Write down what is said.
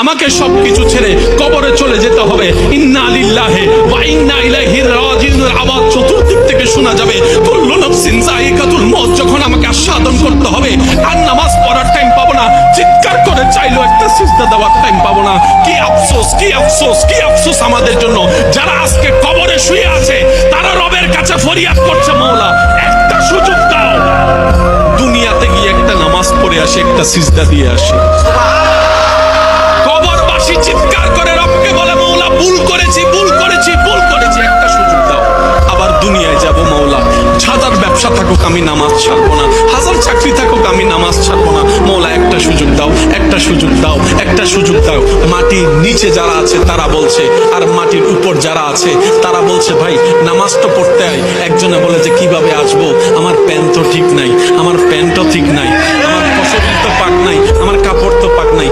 আমাকে সবকিছু ছেড়ে কবরে চলে যেতে হবে। ইন্না লিল্লাহি ওয়া ইন্না ইলাইহি রাজিউনের আওয়াজ চতুর্দিক থেকে শোনা যাবে। কুল্লু নাফসিন যায়িকাতুল মউত যখন আমাকে আস্বাদন করতে হবে, আর নামাজ পড়ার টাইম পাবো না, চিৎকার করে চাইলেও একটা সিজদা দেওয়ার টাইম পাবো না। কি আফসোস, কি আফসোস, কি আফসোস আমাদের জন্য যারা আজকে কবরে শুয়ে আছে, তারা রবের কাছে ফরিয়াদ করছে, মাওলা একটা সুযোগ দাও, দুনিয়াতে গিয়ে একটা নামাজ পড়ে আসে, একটা সিজদা দিয়ে আসে। কবরবাসী চিৎকার করে রবকে বলে, মাওলা ভুল করেছি, ভুল করেছি, ভুল করেছি, একটা সুযোগ দাও। আবার দুনিয়ায় যাব, মাওলা হাজার ব্যবসা থাকুক আমি নামাজ ছাড়বো না, হাজার চাকরি থাকুক আমি নামাজ ছাড়বো না, মাওলা একটা সুযোগ দাও, একটা সুযোগ দাও, একটা সুযোগ দাও। মাটির নিচে যারা আছে তারা বলছে, আর মাটির উপর যারা আছে তারা বলছে, ভাই নামাজ তো পড়তে হয়। একজনে বলে যে কিভাবে আসবো, আমার প্যান্ট তো ঠিক নাই, আমার প্যান্টও ঠিক নাই, আমার শরীর তো পাক নাই, আমার কাপড় তো পাক নাই।